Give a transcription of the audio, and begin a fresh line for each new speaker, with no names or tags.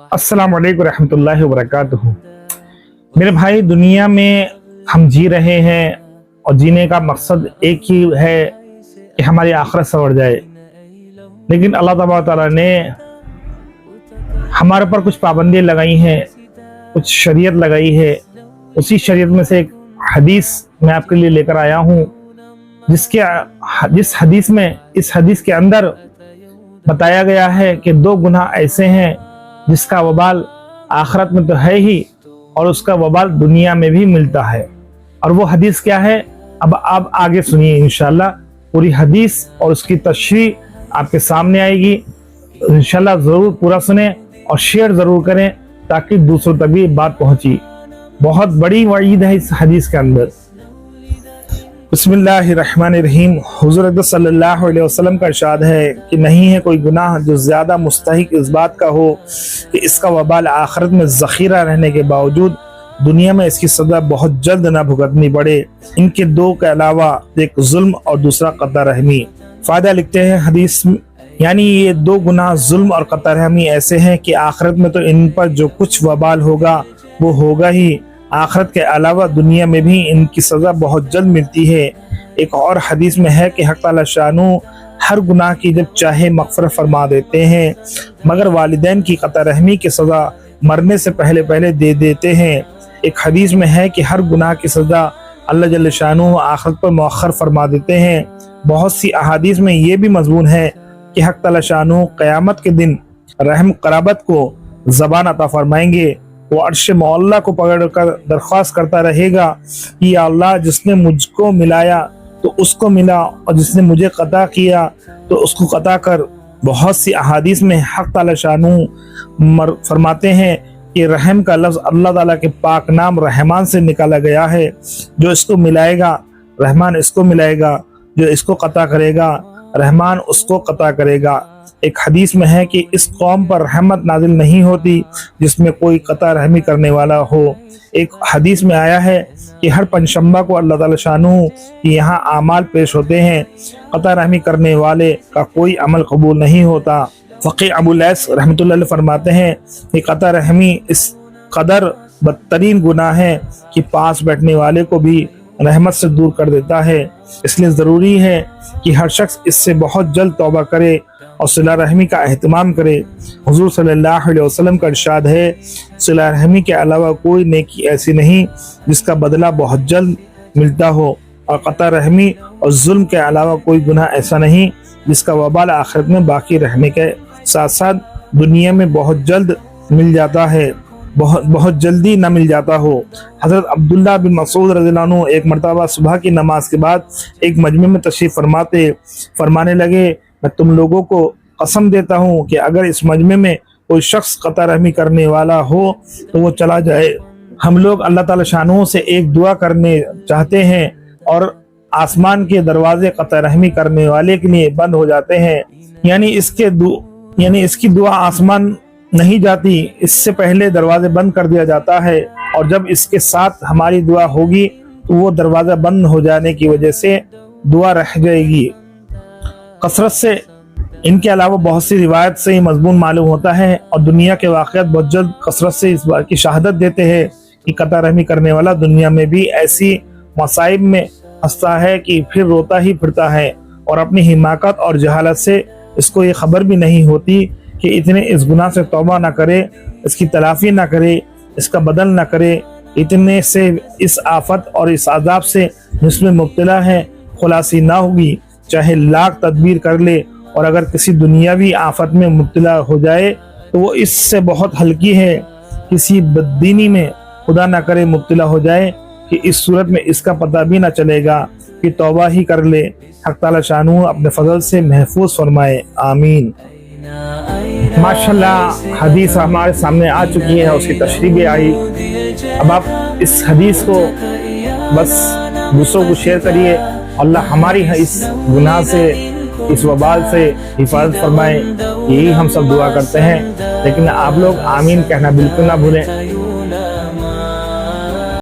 अस्सलाम वालेकुम रहमतुल्लाहि व बरकातुहू। मेरे भाई, दुनिया में हम जी रहे हैं और जीने का मकसद एक ही है कि हमारी आखिरत संवर जाए। लेकिन अल्लाह तबारक तआला ने हमारे ऊपर कुछ पाबंदियाँ लगाई हैं, कुछ शरीयत लगाई है। उसी शरीयत में से एक हदीस मैं आपके लिए लेकर आया हूँ, जिस हदीस में इस हदीस के अंदर बताया गया है कि दो गुनाह ऐसे हैं जिसका वबाल आखिरत में तो है ही और उसका वबाल दुनिया में भी मिलता है। और वो हदीस क्या है, अब आप आगे सुनिए। इंशाल्लाह पूरी हदीस और उसकी तशरीह आपके सामने आएगी। इंशाल्लाह ज़रूर पूरा सुने और शेयर ज़रूर करें ताकि दूसरों तक भी बात पहुंची। बहुत बड़ी वईद है इस हदीस के अंदर। बिस्मिल्लाहिर्रहमानिर्रहीम। हुज़ूर अक़दस सल्लल्लाहु अलैहि वसल्लम का इरशाद है कि नहीं है कोई गुनाह जो ज़्यादा मुस्तहिक इस बात का हो कि इसका वबाल आखिरत में ज़ख़ीरा रहने के बावजूद दुनिया में इसकी सज़ा बहुत जल्द ना भुगतनी पड़े। इनके दो के अलावा एक जुल्म और दूसरा क़ता रहमी। फ़ायदा लिखते हैं हदीस, यानी ये दो गुनाह जुल्म और क़ता रहमी ऐसे हैं कि आखिरत में तो इन पर जो कुछ वबाल होगा वो होगा ही, आखिरत के अलावा दुनिया में भी इनकी सज़ा बहुत जल्द मिलती है। एक और हदीस में है कि हक़ तआला शानू हर गुनाह की जब चाहे मग़फ़िरत फरमा देते हैं, मगर वालिदैन की क़ता रहमी की सज़ा मरने से पहले पहले दे देते हैं। एक हदीस में है कि हर गुनाह की सज़ा अल्लाह जल्ल शानू आखिरत पर मौख़र फरमा देते हैं। बहुत सी अहादीस में ये भी मज़मून है कि हक़ तआला शानू क़यामत के दिन रहम क़राबत को ज़बान अता फरमाएंगे। वो अर्श मौला को पकड़कर दरख्वास्त करता रहेगा कि या अल्लाह, जिसने मुझको मिलाया तो उसको मिला और जिसने मुझे क़ता किया तो उसको क़ता कर। बहुत सी अहादीस में हक़ तआला शानू फरमाते हैं कि रहम का लफ्ज़ अल्लाह ताला के पाक नाम रहमान से निकाला गया है। जो इसको मिलाएगा रहमान इसको मिलाएगा, जो इसको क़ता करेगा रहमान उसको क़ता करेगा। एक हदीस में है कि इस कौम पर रहमत नाजिल नहीं होती जिसमें कोई क़ता रहमी करने वाला हो। एक हदीस में आया है कि हर पंशंबा को अल्लाह ताला शानू यहाँ आमाल पेश होते हैं, क़ता रहमी करने वाले का कोई अमल कबूल नहीं होता। फ़क़ीह अबू लैस रहमतुल्लाह अलैह फरमाते हैं कि क़ता रहमी इस कदर बदतरीन गुनाह है कि पास बैठने वाले को भी रहमत से दूर कर देता है। इसलिए ज़रूरी है कि हर शख्स इससे बहुत जल्द तौबा करे और सिला रहमी का एहतमाम करे। हुज़ूर सल्लल्लाहु अलैहि वसल्लम का इरशाद है, सिला रहमी के अलावा कोई नेकी ऐसी नहीं जिसका बदला बहुत जल्द मिलता हो, और क़ता रहमी और जुल्म के अलावा कोई गुनाह ऐसा नहीं जिसका वबाल आखिरत में बाकी रहने के साथ साथ दुनिया में बहुत जल्द मिल जाता है, बहुत जल्दी न मिल जाता हो। हज़रत अब्दुल्लाह बिन मसूद रज़ियल्लाहु अन्हु एक मरतबा सुबह की नमाज के बाद एक मजमे में तशरीफ़ फरमाने लगे, मैं तुम लोगों को कसम देता हूँ कि अगर इस मजमे में कोई शख्स क़ता रहमी करने वाला हो तो वो चला जाए। हम लोग अल्लाह ताला शानू से एक दुआ करने चाहते हैं और आसमान के दरवाजे क़ता रहमी करने वाले के लिए बंद हो जाते हैं, यानी इसकी दुआ आसमान नहीं जाती, इससे पहले दरवाजे बंद कर दिया जाता है, और जब इसके साथ हमारी दुआ होगी तो वो दरवाज़ा बंद हो जाने की वजह से दुआ रह जाएगी। कसरत से इनके अलावा बहुत सी रिवायत से ये मजमून मालूम होता है और दुनिया के वाक़यात बहुत जल्द कसरत से इस बात की शहादत देते हैं कि क़ता रहमी करने वाला दुनिया में भी ऐसी मसाइब में हंसता है कि फिर रोता ही फिरता है, और अपनी हिमाकत और जहालत से इसको ये खबर भी नहीं होती कि इतने इस गुनाह से तौबा ना करे, इसकी तलाफ़ी ना करे, इसका बदल ना करे, इतने से इस आफत और इस आज़ाब से जिसमें मुब्तला है खुलासी ना होगी, चाहे लाख तदबीर कर ले, और अगर किसी दुनियावी आफत में मुब्तला हो जाए तो वो इससे बहुत हल्की है। किसी बददीनी में खुदा ना करे मुब्तला हो जाए कि इस सूरत में इसका पता भी ना चलेगा कि तौबा ही कर ले। हक़ तआला शानू अपने फजल से महफूज फरमाए, आमीन। माशाल्लाह हदीस हमारे सामने आ चुकी है, उसकी तशरीह भी आई। अब आप इस हदीस को बस दूसरों को शेयर करिए। अल्लाह हमारी इस गुनाह से, इस वबाल से हिफाजत फरमाए, यही हम सब दुआ करते हैं। लेकिन आप लोग आमीन कहना बिल्कुल ना भूलें।